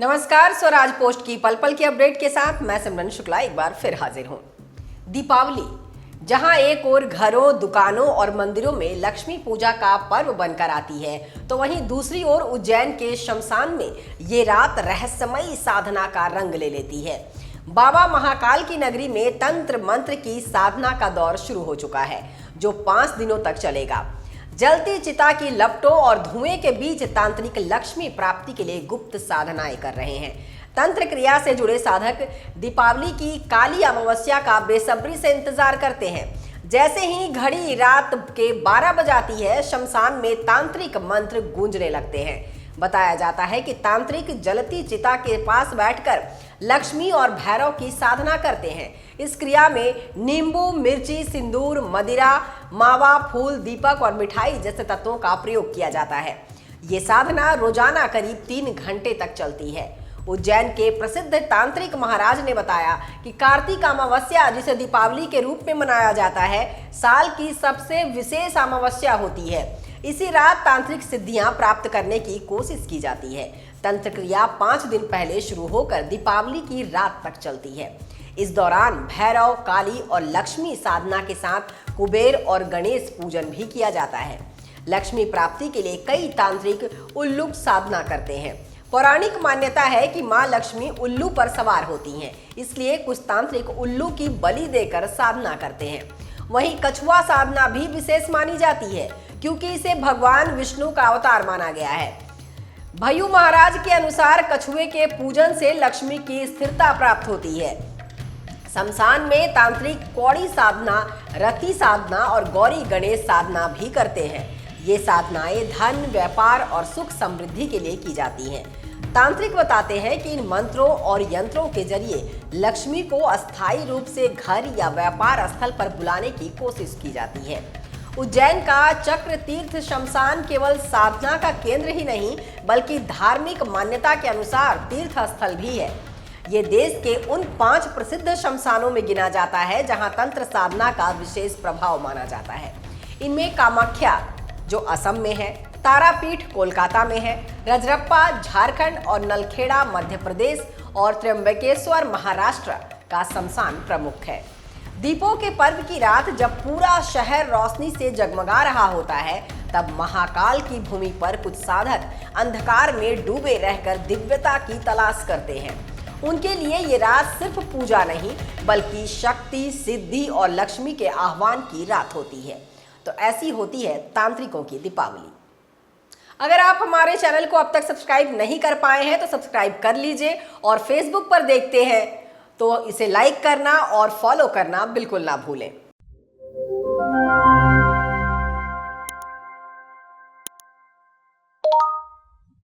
नमस्कार, स्वराज पोस्ट की पल पल की अपडेट के साथ मैं सिमरन शुक्ला एक बार फिर हाजिर हूं। दीपावली, जहां एक ओर घरों, दुकानों और मंदिरों में लक्ष्मी पूजा का पर्व बनकर आती है, तो वहीं दूसरी ओर उज्जैन के शमशान में ये रात रहस्यमयी साधना का रंग ले लेती है। बाबा महाकाल की नगरी में तंत्र मंत्र की साधना का दौर शुरू हो चुका है, जो 5 दिनों तक चलेगा। जलती चिता की लपटों और धुएं के बीच तांत्रिक लक्ष्मी प्राप्ति के लिए गुप्त साधनाएं कर रहे हैं। तंत्र क्रिया से जुड़े साधक दीपावली की काली अमावस्या का बेसब्री से इंतजार करते हैं। जैसे ही घड़ी रात के 12 बजाती है, शमशान में तांत्रिक मंत्र गूंजने लगते हैं। बताया जाता है कि तांत्रिक जलती चिता के पास बैठकर लक्ष्मी और भैरव की साधना करते हैं। इस क्रिया में नींबू, मिर्ची, सिंदूर, मदिरा, मावा, फूल, दीपक और मिठाई जैसे तत्वों का प्रयोग किया जाता है। ये साधना रोजाना करीब 3 घंटे तक चलती है। उज्जैन के प्रसिद्ध तांत्रिक महाराज ने बताया कि कार्तिक अमावस्या, जिसे दीपावली के रूप में मनाया जाता है, साल की सबसे विशेष अमावस्या होती है। इसी रात तांत्रिक सिद्धियां प्राप्त करने की कोशिश की जाती है। तंत्र क्रिया 5 दिन पहले शुरू होकर दीपावली की रात तक चलती है। इस दौरान भैरव, काली और लक्ष्मी साधना के साथ कुबेर और गणेश पूजन भी किया जाता है। लक्ष्मी प्राप्ति के लिए कई तांत्रिक उल्लू साधना करते हैं। पौराणिक मान्यता है कि मां लक्ष्मी उल्लू पर सवार होती हैं, इसलिए कुछ तांत्रिक उल्लू की बलि देकर साधना करते हैं। वहीं कछुआ साधना भी विशेष मानी जाती है, क्योंकि इसे भगवान विष्णु का अवतार माना गया है। भय्यू महाराज के अनुसार कछुए के पूजन से लक्ष्मी की स्थिरता प्राप्त होती है। शमशान में तांत्रिक कौड़ी साधना, रति साधना और गौरी गणेश साधना भी करते हैं। ये साधनाएं धन, व्यापार और सुख समृद्धि के लिए की जाती हैं। तांत्रिक बताते हैं कि इन मंत्रों और यंत्रों के जरिए लक्ष्मी को अस्थायी रूप से घर या व्यापार स्थल पर बुलाने की कोशिश की जाती है। उज्जैन का चक्र तीर्थ शमशान केवल साधना का केंद्र ही नहीं, बल्कि धार्मिक मान्यता के अनुसार तीर्थ स्थल भी है। ये देश के उन 5 प्रसिद्ध शमशानों में गिना जाता है जहां तंत्र साधना का विशेष प्रभाव माना जाता है। इनमें कामाख्या, जो असम में है, तारापीठ कोलकाता में है, रजरप्पा झारखंड और नलखेड़ा मध्य प्रदेश और त्र्यंबकेश्वर महाराष्ट्र का शमशान प्रमुख है। दीपों के पर्व की रात जब पूरा शहर रोशनी से जगमगा रहा होता है, तब महाकाल की भूमि पर कुछ साधक अंधकार में डूबे रहकर दिव्यता की तलाश करते हैं। उनके लिए ये रात सिर्फ पूजा नहीं, बल्कि शक्ति, सिद्धि और लक्ष्मी के आह्वान की रात होती है। तो ऐसी होती है तांत्रिकों की दीपावली। अगर आप हमारे चैनल को अब तक सब्सक्राइब नहीं कर पाए हैं तो सब्सक्राइब कर लीजिए, और फेसबुक पर देखते हैं तो इसे लाइक करना और फॉलो करना बिल्कुल ना भूलें।